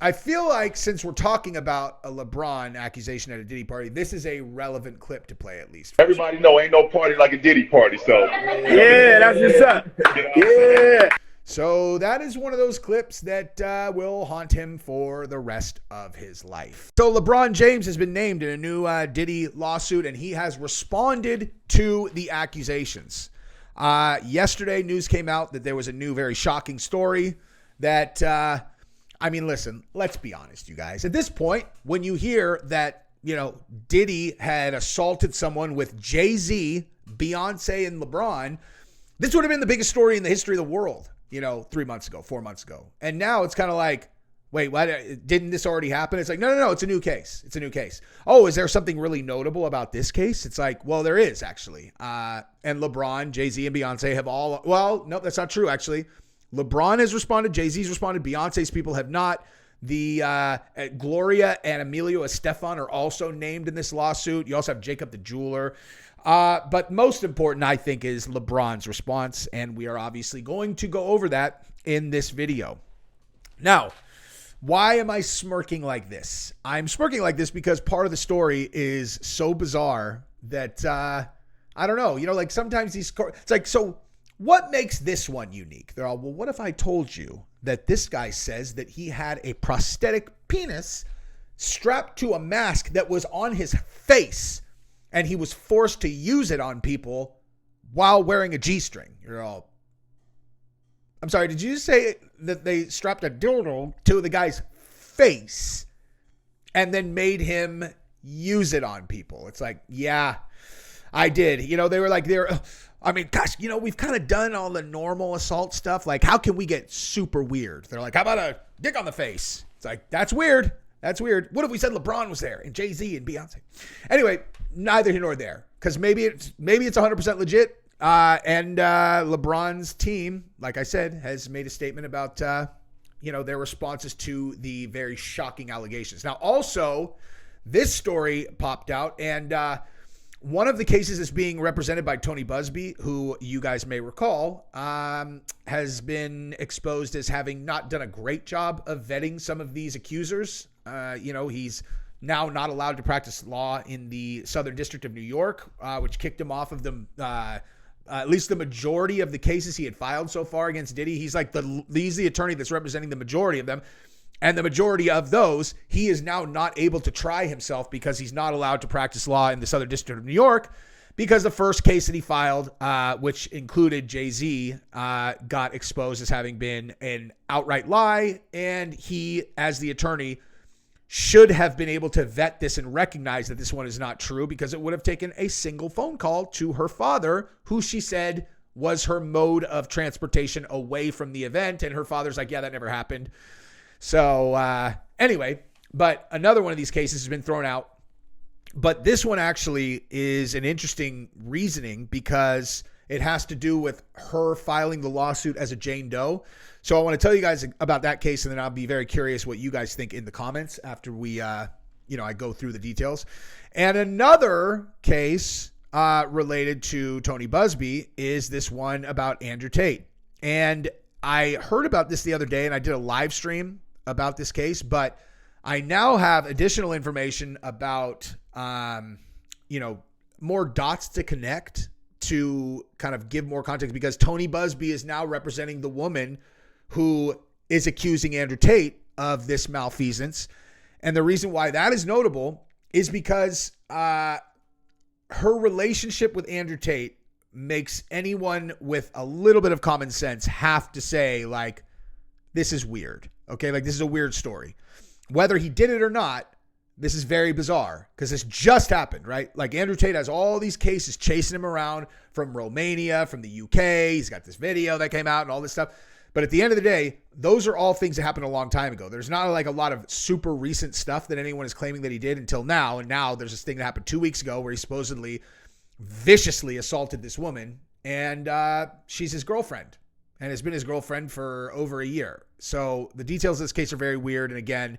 I feel like since we're talking about a LeBron accusation at a Diddy party, this is a relevant clip to play at least. Everybody know ain't no party like a Diddy party, so. Yeah, that's what's up. Yeah. So that is one of those clips that will haunt him for the rest of his life. So LeBron James has been named in a new Diddy lawsuit, and he has responded to the accusations. Yesterday, news came out that there was a new, very shocking story that, listen, let's be honest, you guys. At this point, when you hear that, Diddy had assaulted someone with Jay-Z, Beyoncé, and LeBron, this would have been the biggest story in the history of the world, 3 months ago, 4 months ago. And now it's kind of like, wait, what? Didn't this already happen? It's like, no, it's a new case. It's a new case. Oh, is there something really notable about this case? It's like, well, there is actually. And LeBron, Jay-Z, and Beyoncé have all, well, no, that's not true, actually. LeBron has responded. Jay-Z's responded. Beyonce's people have not. The Gloria and Emilio Estefan are also named in this lawsuit. You also have Jacob the Jeweler. But most important, I think, is LeBron's response. And we are obviously going to go over that in this video. Now, why am I smirking like this? I'm smirking like this because part of the story is so bizarre that, I don't know, like sometimes it's like, so what makes this one unique? They're all, well, what if I told you that this guy says that he had a prosthetic penis strapped to a mask that was on his face and he was forced to use it on people while wearing a G-string? You're all, I'm sorry, did you say that they strapped a dildo to the guy's face and then made him use it on people? It's like, yeah, I did. They were like, gosh, we've kind of done all the normal assault stuff. Like, how can we get super weird? They're like, how about a dick on the face? It's like, that's weird. That's weird. What if we said LeBron was there and Jay-Z and Beyonce? Anyway, neither here nor there, because maybe it's 100% legit. And LeBron's team, like I said, has made a statement about, their responses to the very shocking allegations. Now, also, this story popped out, and one of the cases is being represented by Tony Busby, who you guys may recall, has been exposed as having not done a great job of vetting some of these accusers. He's now not allowed to practice law in the Southern District of New York, which kicked him off of at least the majority of the cases he had filed so far against Diddy. He's like he's the attorney that's representing the majority of them. And the majority of those, he is now not able to try himself because he's not allowed to practice law in the Southern District of New York, because the first case that he filed, which included Jay-Z, got exposed as having been an outright lie. And he, as the attorney, should have been able to vet this and recognize that this one is not true, because it would have taken a single phone call to her father, who she said was her mode of transportation away from the event. And her father's like, yeah, that never happened. So anyway, but another one of these cases has been thrown out. But this one actually is an interesting reasoning because it has to do with her filing the lawsuit as a Jane Doe. So I want to tell you guys about that case, and then I'll be very curious what you guys think in the comments after we, I go through the details. And another case related to Tony Busby is this one about Andrew Tate. And I heard about this the other day, and I did a live stream about this case, but I now have additional information about, more dots to connect to kind of give more context, because Tony Busby is now representing the woman who is accusing Andrew Tate of this malfeasance. And the reason why that is notable is because her relationship with Andrew Tate makes anyone with a little bit of common sense have to say, like, this is weird. Okay, like, this is a weird story. Whether he did it or not, this is very bizarre, because this just happened, right? Like, Andrew Tate has all these cases chasing him around from Romania, from the UK. He's got this video that came out and all this stuff. But at the end of the day, those are all things that happened a long time ago. There's not like a lot of super recent stuff that anyone is claiming that he did until now. And now there's this thing that happened 2 weeks ago where he supposedly viciously assaulted this woman, and she's his girlfriend and has been his girlfriend for over a year. So the details of this case are very weird. And again,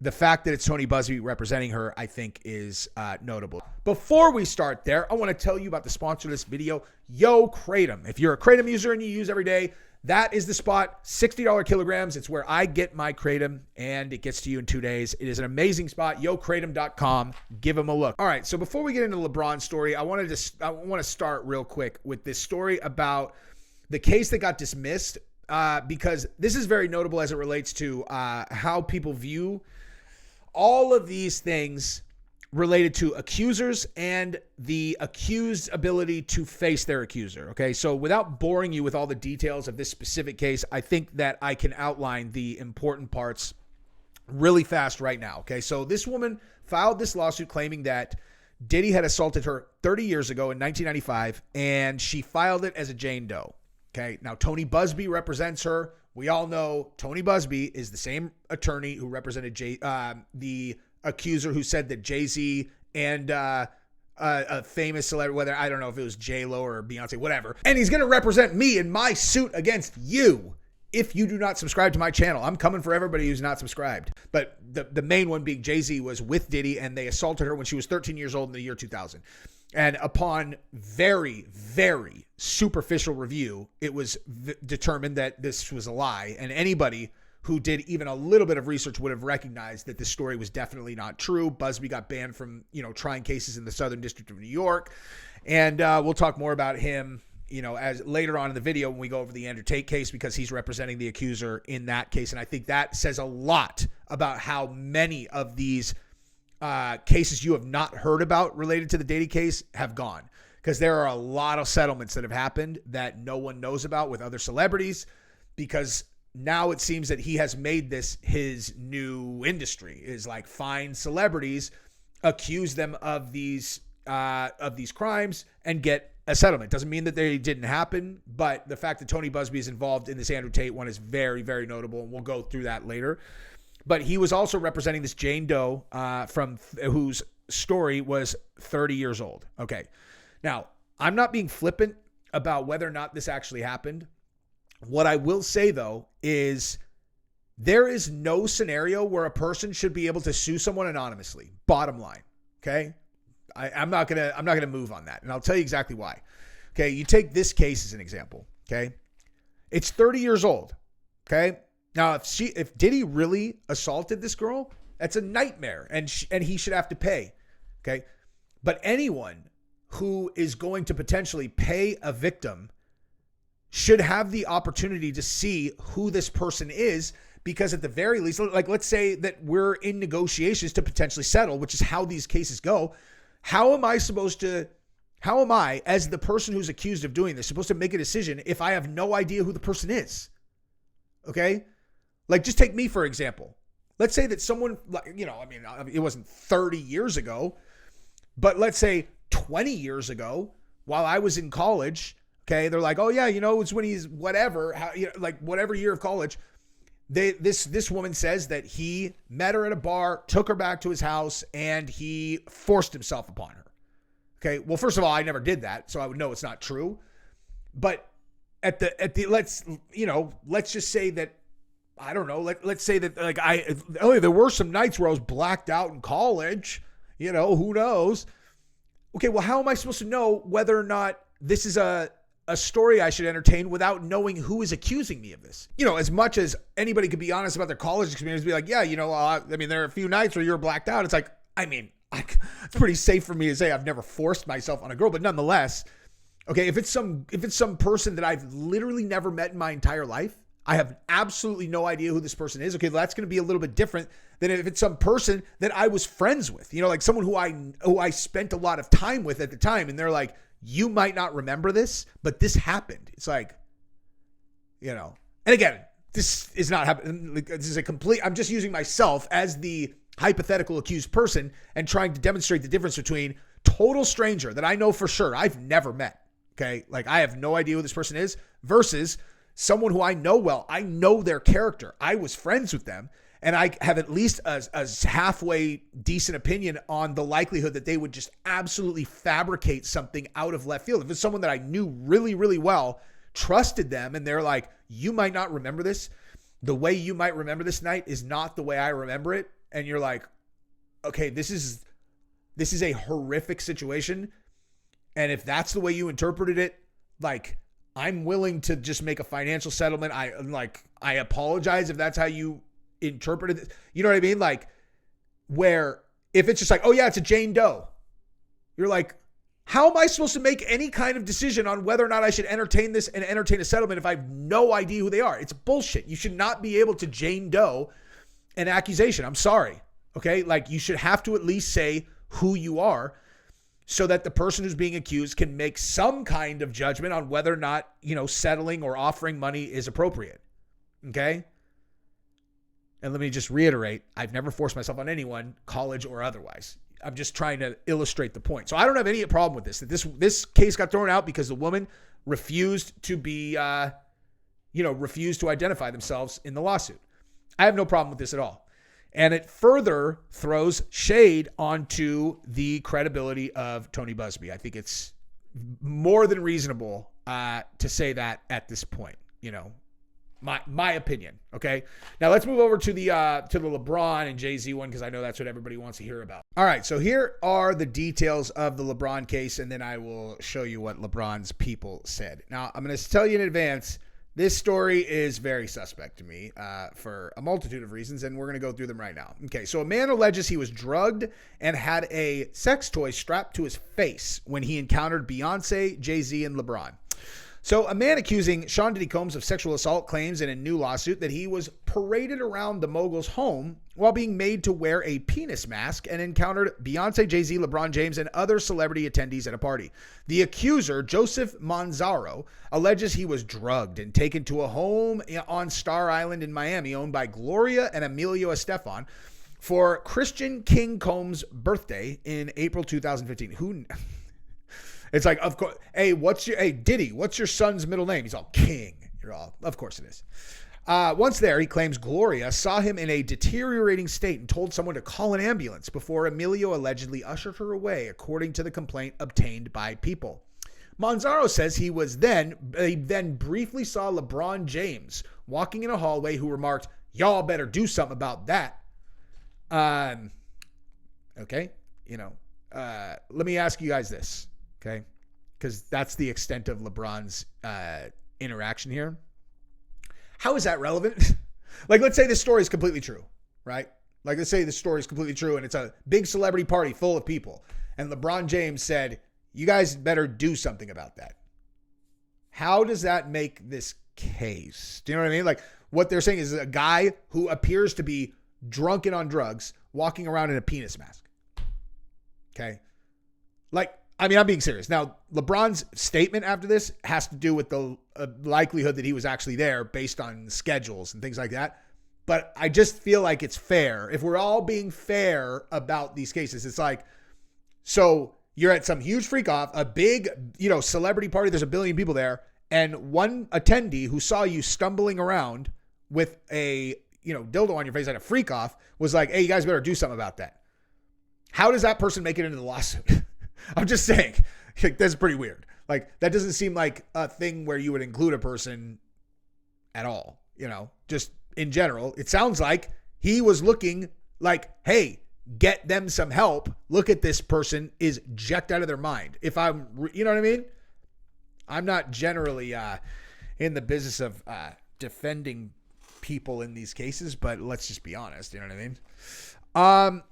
the fact that it's Tony Busby representing her, I think, is notable. Before we start there, I want to tell you about the sponsor of this video, Yo Kratom. If you're a Kratom user and you use every day, that is the spot. $60 kilograms. It's where I get my Kratom, and it gets to you in 2 days. It is an amazing spot. YoKratom.com. Give them a look. All right, so before we get into LeBron's story, I want to start real quick with this story about the case that got dismissed, because this is very notable as it relates to how people view all of these things related to accusers and the accused's ability to face their accuser. Okay, so without boring you with all the details of this specific case, I think that I can outline the important parts really fast right now. Okay, so this woman filed this lawsuit claiming that Diddy had assaulted her 30 years ago in 1995, and she filed it as a Jane Doe. Okay, now Tony Busby represents her. We all know Tony Busby is the same attorney who represented the accuser, who said that Jay-Z and a famous celebrity, whether I don't know if it was J-Lo or Beyoncé, whatever, and he's going to represent me in my suit against you if you do not subscribe to my channel. I'm coming for everybody who's not subscribed. But the main one being Jay-Z was with Diddy, and they assaulted her when she was 13 years old in the year 2000. And upon very, very superficial review, it was determined that this was a lie. And anybody who did even a little bit of research would have recognized that this story was definitely not true. Busby got banned from, trying cases in the Southern District of New York. And we'll talk more about him, as later on in the video when we go over the Tate case, because he's representing the accuser in that case. And I think that says a lot about how many of these cases you have not heard about related to the Diddy case have gone, because there are a lot of settlements that have happened that no one knows about with other celebrities, because now it seems that he has made this his new industry, is like find celebrities, accuse them of these crimes, and get a settlement. Doesn't mean that they didn't happen, but the fact that Tony Busby is involved in this Andrew Tate one is very, very notable, and we'll go through that later. But he was also representing this Jane Doe from whose story was 30 years old. Okay. Now, I'm not being flippant about whether or not this actually happened. What I will say, though, is there is no scenario where a person should be able to sue someone anonymously. Bottom line. Okay. I'm not gonna move on that. And I'll tell you exactly why. Okay. You take this case as an example. Okay. It's 30 years old. Okay. Now, if Diddy really assaulted this girl, that's a nightmare, and he should have to pay, okay? But anyone who is going to potentially pay a victim should have the opportunity to see who this person is, because at the very least, like let's say that we're in negotiations to potentially settle, which is how these cases go. How am I, as the person who's accused of doing this, supposed to make a decision if I have no idea who the person is? Okay? Like, just take me, for example. Let's say that someone, it wasn't 30 years ago, but let's say 20 years ago, while I was in college, okay, they're like, oh yeah, it's when he's whatever, whatever year of college. This woman says that he met her at a bar, took her back to his house, and he forced himself upon her. Okay, well, first of all, I never did that, so I would know it's not true. But let's just say that, I don't know. Let's say that there were some nights where I was blacked out in college. Who knows? Okay, well, how am I supposed to know whether or not this is a story I should entertain without knowing who is accusing me of this? As much as anybody could be honest about their college experience, be like, yeah, there are a few nights where you're blacked out. It's like, it's pretty safe for me to say I've never forced myself on a girl, but nonetheless, okay, if it's some person that I've literally never met in my entire life, I have absolutely no idea who this person is. Okay, that's going to be a little bit different than if it's some person that I was friends with, like someone who I spent a lot of time with at the time. And they're like, you might not remember this, but this happened. It's like, and again, this is not happening. This is I'm just using myself as the hypothetical accused person and trying to demonstrate the difference between total stranger that I know for sure I've never met. Okay. Like, I have no idea who this person is, versus someone who I know well. I know their character. I was friends with them, and I have at least a halfway decent opinion on the likelihood that they would just absolutely fabricate something out of left field. If it's someone that I knew really, really well, trusted them, and they're like, you might not remember this. The way you might remember this night is not the way I remember it. and you're like, okay, this is a horrific situation. And if that's the way you interpreted it, like, I'm willing to just make a financial settlement. I apologize if that's how you interpreted it. You know what I mean? Like, where if it's just like, oh yeah, it's a Jane Doe, you're like, how am I supposed to make any kind of decision on whether or not I should entertain this and entertain a settlement if I have no idea who they are? It's bullshit. You should not be able to Jane Doe an accusation. I'm sorry. Okay. Like, you should have to at least say who you are, so that the person who's being accused can make some kind of judgment on whether or not, settling or offering money is appropriate. Okay? And let me just reiterate, I've never forced myself on anyone, college or otherwise. I'm just trying to illustrate the point. So I don't have any problem with this. That this case got thrown out because the woman refused to be, refused to identify themselves in the lawsuit. I have no problem with this at all. And it further throws shade onto the credibility of Tony Busby. I think it's more than reasonable to say that at this point. My opinion. Okay. Now let's move over to the LeBron and Jay-Z one, because I know that's what everybody wants to hear about. All right. So here are the details of the LeBron case, and then I will show you what LeBron's people said. Now I'm going to tell you in advance, this story is very suspect to me for a multitude of reasons, and we're going to go through them right now. Okay, so a man alleges he was drugged and had a sex toy strapped to his face when he encountered Beyoncé, Jay-Z, and LeBron. So a man accusing Sean Diddy Combs of sexual assault claims in a new lawsuit that he was paraded around the mogul's home while being made to wear a penis mask and encountered Beyoncé, Jay-Z, LeBron James, and other celebrity attendees at a party. The accuser, Joseph Manzaro, alleges he was drugged and taken to a home on Star Island in Miami owned by Gloria and Emilio Estefan for Christian King Combs' birthday in April 2015. It's like, of course, hey, Diddy, what's your son's middle name? He's all King. You're all, of course it is. Once there, he claims Gloria saw him in a deteriorating state and told someone to call an ambulance before Emilio allegedly ushered her away, according to the complaint obtained by People. Manzaro says he then briefly saw LeBron James walking in a hallway, who remarked, "Y'all better do something about that." Okay. Let me ask you guys this. Okay. Because that's the extent of LeBron's interaction here. How is that relevant? Like, let's say this story is completely true, right? Like, let's say the story is completely true and it's a big celebrity party full of people. And LeBron James said, you guys better do something about that. How does that make this case? Do you know what I mean? Like, what they're saying is a guy who appears to be drunk and on drugs walking around in a penis mask. Okay. Like, I mean, I'm being serious. Now, LeBron's statement after this has to do with the likelihood that he was actually there based on schedules and things like that. But I just feel like it's fair. If we're all being fair about these cases, it's like, so you're at some huge freak off, a big, celebrity party. There's a billion people there. And one attendee who saw you stumbling around with a, dildo on your face at a freak off was like, hey, you guys better do something about that. How does that person make it into the lawsuit? I'm just saying, that's pretty weird. Like, that doesn't seem like a thing where you would include a person at all, just in general. It sounds like he was looking like, hey, get them some help. Look at this person is jacked out of their mind. If I'm, you know what I mean? I'm not generally in the business of defending people in these cases, but let's just be honest. You know what I mean?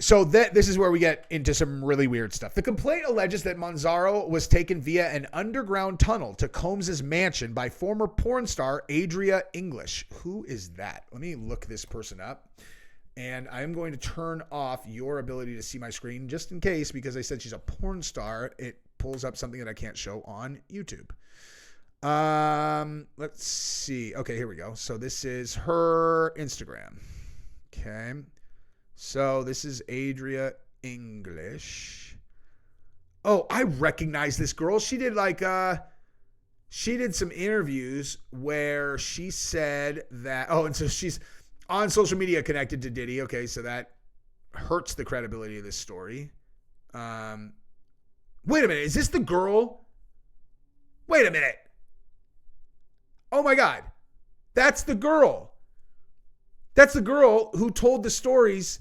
So this is where we get into some really weird stuff. The complaint alleges that Manzaro was taken via an underground tunnel to Combs' mansion by former porn star Adria English. Who is that? Let me look this person up. And I'm going to turn off your ability to see my screen just in case, because I said she's a porn star. It pulls up something that I can't show on YouTube. Let's see. Okay, here we go. So this is her Instagram. Okay. So this is Adria English. Oh, I recognize this girl. She did some interviews where she said that, and so she's on social media connected to Diddy. Okay, so that hurts the credibility of this story. Wait a minute. Is this the girl? Wait a minute. Oh my God. That's the girl. That's the girl who told the stories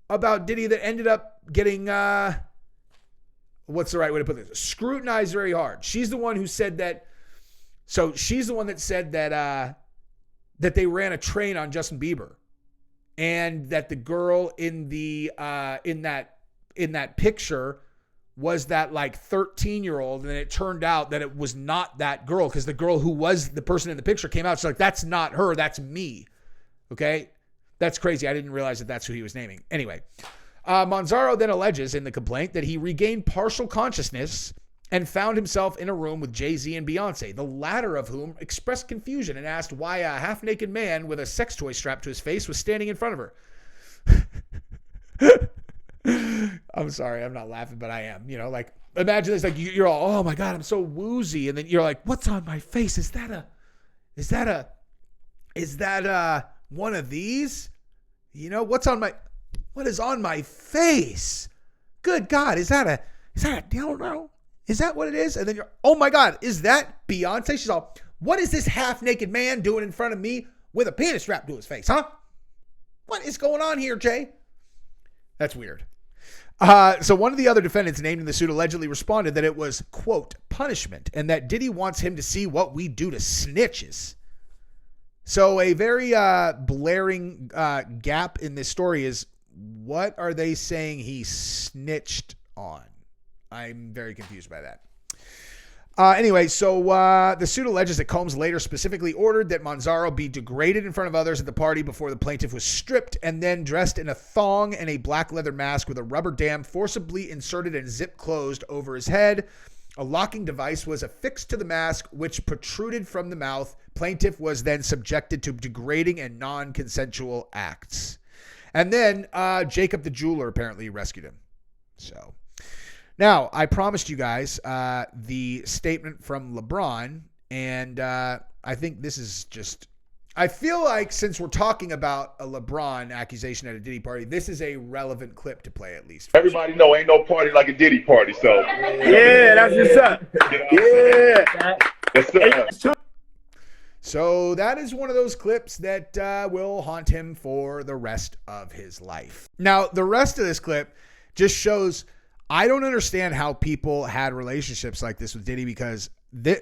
about Diddy that ended up getting, what's the right way to put this? Scrutinized very hard. She's the one who said that. So she's the one that said that that they ran a train on Justin Bieber, and that the girl in the in that picture was that like 13-year-old, and it turned out that it was not that girl, because the girl who was the person in the picture came out. She's like, that's not her, that's me. Okay, that's crazy. I didn't realize that that's who he was naming. Anyway, Manzaro then alleges in the complaint that he regained partial consciousness and found himself in a room with Jay-Z and Beyoncé, the latter of whom expressed confusion and asked why a half-naked man with a sex toy strapped to his face was standing in front of her. I'm sorry, I'm not laughing, but I am. You know, like, imagine this, like, you're all, oh my God, I'm so woozy. And then you're like, what's on my face? Is that one of these? You know, what is on my face? Good God, is that a, I don't know. Is that what it is? And then you're, oh my God, is that Beyonce? She's all, what is this half-naked man doing in front of me with a penis strapped to his face, huh? What is going on here, Jay? That's weird. So one of the other defendants named in the suit allegedly responded that it was, quote, punishment, and that Diddy wants him to see what we do to snitches. So a very blaring gap in this story is, what are they saying he snitched on? I'm very confused by that. Anyway, so the suit alleges that Combs later specifically ordered that Manzaro be degraded in front of others at the party before the plaintiff was stripped and then dressed in a thong and a black leather mask with a rubber dam forcibly inserted and zip closed over his head. A locking device was affixed to the mask, which protruded from the mouth. Plaintiff was then subjected to degrading and non-consensual acts. And then Jacob the jeweler apparently rescued him. So... Now, I promised you guys the statement from LeBron, and I think this is just... I feel like since we're talking about a LeBron accusation at a Diddy party, this is a relevant clip to play at least. Everybody know ain't no party like a Diddy party, so... Yeah, that's what's up. Yeah. Yes, sir. So that is one of those clips that will haunt him for the rest of his life. Now, the rest of this clip just shows... I don't understand how people had relationships like this with Diddy, because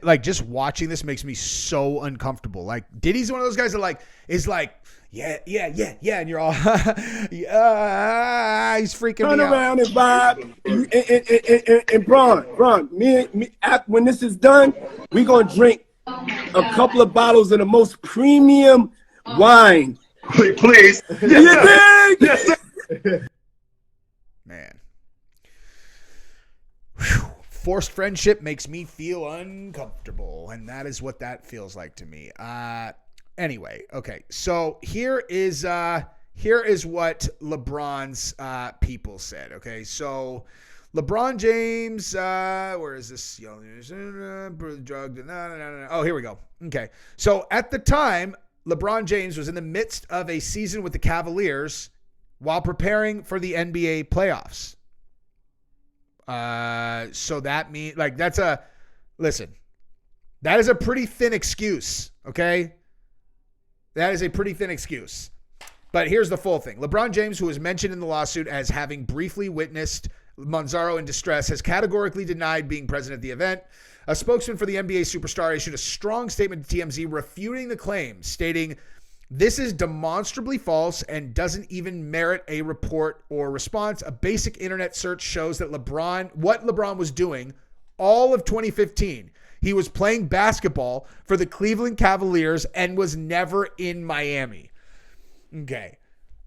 like just watching this makes me so uncomfortable. Like Diddy's one of those guys that like is like, yeah, and you're all, yeah, he's freaking Turn me out. around and vibe. And Bron, me, when this is done, we gonna drink a couple of bottles of the most premium wine. Please. Yes, sir. Man. Whew. Forced friendship makes me feel uncomfortable, and that is what that feels like to me. Anyway, okay. So here is what LeBron's people said. Okay, so LeBron James, where is this? Drug? No. Oh, here we go. Okay, so at the time, LeBron James was in the midst of a season with the Cavaliers while preparing for the NBA playoffs. So that means like that is a pretty thin excuse. Okay. That is a pretty thin excuse, but here's the full thing. LeBron James, who was mentioned in the lawsuit as having briefly witnessed Manzaro in distress, has categorically denied being present at the event. A spokesman for the NBA superstar issued a strong statement to TMZ refuting the claim, stating, "This is demonstrably false and doesn't even merit a report or response. A basic internet search shows that what LeBron was doing all of 2015. He was playing basketball for the Cleveland Cavaliers and was never in Miami." Okay.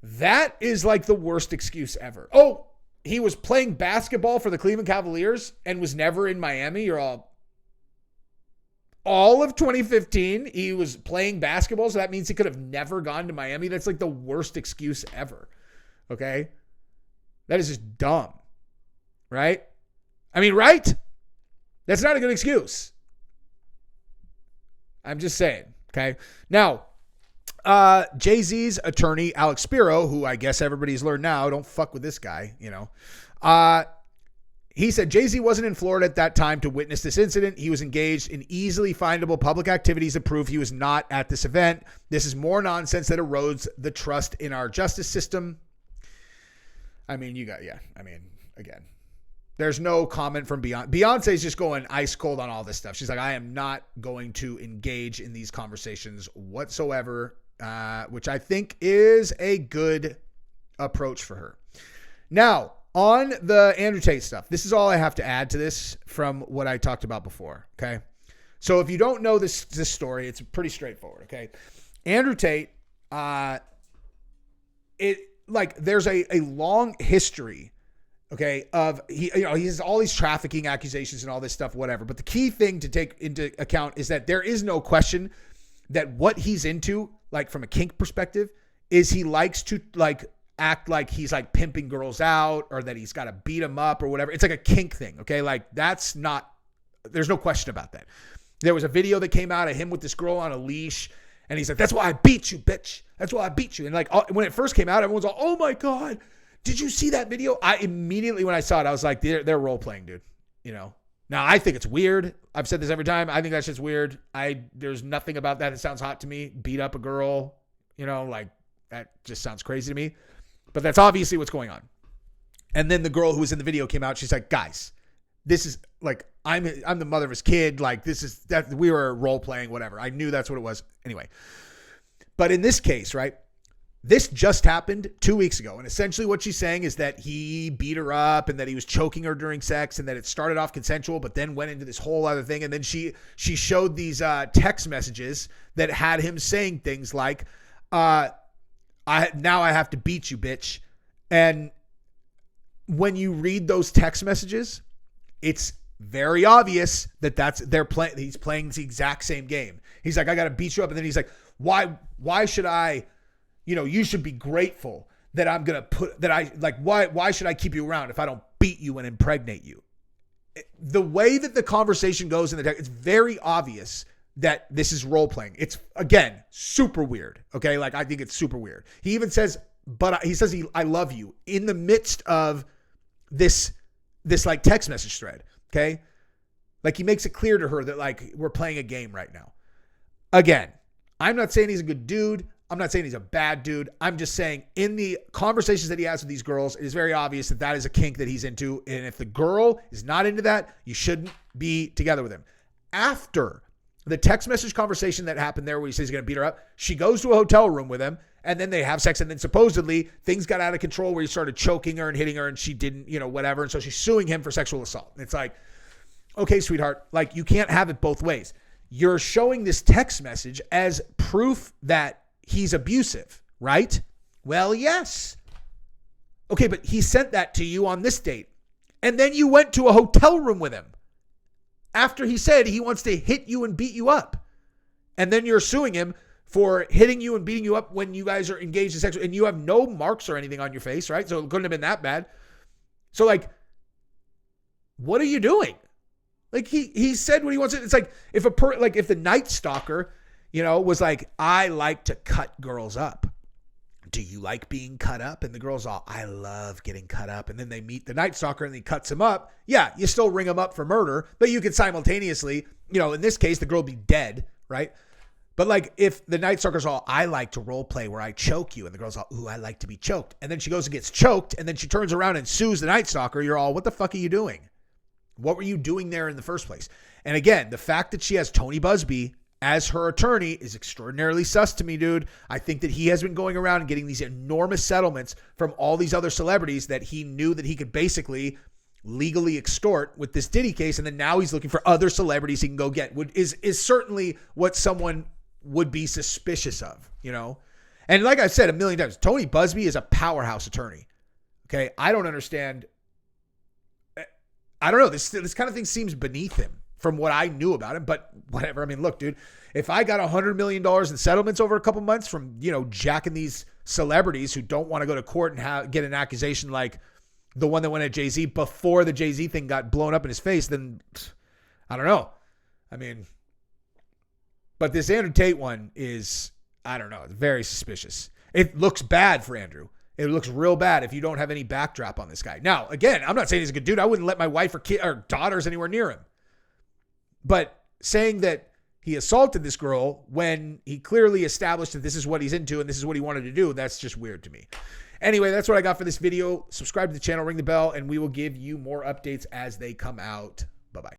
That is like the worst excuse ever. Oh, he was playing basketball for the Cleveland Cavaliers and was never in Miami? You're all of 2015, he was playing basketball, so that means he could have never gone to Miami. That's like the worst excuse ever. Okay? That is just dumb. Right? I mean, right? That's not a good excuse. I'm just saying. Okay? Now, Jay-Z's attorney, Alex Spiro, who I guess everybody's learned now, don't fuck with this guy, you know. He said Jay-Z wasn't in Florida at that time to witness this incident. He was engaged in easily findable public activities that prove he was not at this event. This is more nonsense that erodes the trust in our justice system. I mean, again, there's no comment from Beyonce. Beyonce's just going ice cold on all this stuff. She's like, I am not going to engage in these conversations whatsoever, which I think is a good approach for her. Now, on the Andrew Tate stuff, this is all I have to add to this from what I talked about before, okay? So if you don't know this story, it's pretty straightforward, okay? Andrew Tate, there's a long history, okay, of he has all these trafficking accusations and all this stuff, whatever. But the key thing to take into account is that there is no question that what he's into, like from a kink perspective, is he likes to act like he's like pimping girls out, or that he's got to beat them up or whatever. It's like a kink thing. Okay. Like there's no question about that. There was a video that came out of him with this girl on a leash, and he's like, that's why I beat you, bitch. That's why I beat you. And like, when it first came out, everyone's like, oh my God, did you see that video? I immediately, when I saw it, I was like, they're role playing, dude. Now I think it's weird. I've said this every time. I think that shit's weird. There's nothing about that sounds hot to me. Beat up a girl, like that just sounds crazy to me. But that's obviously what's going on. And then the girl who was in the video came out. She's like, guys, this is like, I'm the mother of his kid. Like we were role playing, whatever. I knew that's what it was anyway. But in this case, right, this just happened 2 weeks ago. And essentially what she's saying is that he beat her up and that he was choking her during sex, and that it started off consensual, but then went into this whole other thing. And then she showed these text messages that had him saying things like, now I have to beat you, bitch. And when you read those text messages, it's very obvious that he's playing the exact same game. He's like, I got to beat you up. And then he's like, why should I, you should be grateful that I'm going to why should I keep you around if I don't beat you and impregnate you? The way that the conversation goes in the text, it's very obvious that this is role playing. It's, again, super weird. Okay. Like, I think it's super weird. He even says, I love you in the midst of this like text message thread. Okay. Like, he makes it clear to her that like, we're playing a game right now. Again, I'm not saying he's a good dude. I'm not saying he's a bad dude. I'm just saying in the conversations that he has with these girls, it is very obvious that that is a kink that he's into. And if the girl is not into that, you shouldn't be together with him. After the text message conversation that happened there where he says he's going to beat her up, she goes to a hotel room with him, and then they have sex, and then supposedly things got out of control where he started choking her and hitting her, and she didn't, whatever. And so she's suing him for sexual assault. And it's like, okay, sweetheart, like, you can't have it both ways. You're showing this text message as proof that he's abusive, right? Well, yes. Okay, but he sent that to you on this date, and then you went to a hotel room with him after he said he wants to hit you and beat you up. And then you're suing him for hitting you and beating you up when you guys are engaged in sex, and you have no marks or anything on your face, right? So it couldn't have been that bad. So like, what are you doing? Like, he said what he wants. It's like if if the Night Stalker, was like, I like to cut girls up. Do you like being cut up? And the girl's all, I love getting cut up. And then they meet the Night Stalker and he cuts him up. Yeah, you still ring him up for murder, but you could simultaneously, in this case, the girl be dead, right? But like, if the Night Stalker's all, I like to role play where I choke you. And the girl's all, ooh, I like to be choked. And then she goes and gets choked. And then she turns around and sues the Night Stalker. You're all, what the fuck are you doing? What were you doing there in the first place? And again, the fact that she has Tony Busby as her attorney is extraordinarily sus to me, dude. I think that he has been going around and getting these enormous settlements from all these other celebrities that he knew that he could basically legally extort with this Diddy case. And then now he's looking for other celebrities he can go get, is certainly what someone would be suspicious of, And like I've said a million times, Tony Busby is a powerhouse attorney. Okay. I don't understand. I don't know. This kind of thing seems beneath him from what I knew about him, but whatever. I mean, look, dude, if I got $100 million in settlements over a couple months from, jacking these celebrities who don't want to go to court and get an accusation like the one that went at Jay-Z before the Jay-Z thing got blown up in his face, then I don't know. I mean, but this Andrew Tate one is, I don't know, very suspicious. It looks bad for Andrew. It looks real bad if you don't have any backdrop on this guy. Now, again, I'm not saying he's a good dude. I wouldn't let my wife or kid or daughters anywhere near him. But saying that he assaulted this girl when he clearly established that this is what he's into and this is what he wanted to do, that's just weird to me. Anyway, that's what I got for this video. Subscribe to the channel, ring the bell, and we will give you more updates as they come out. Bye-bye.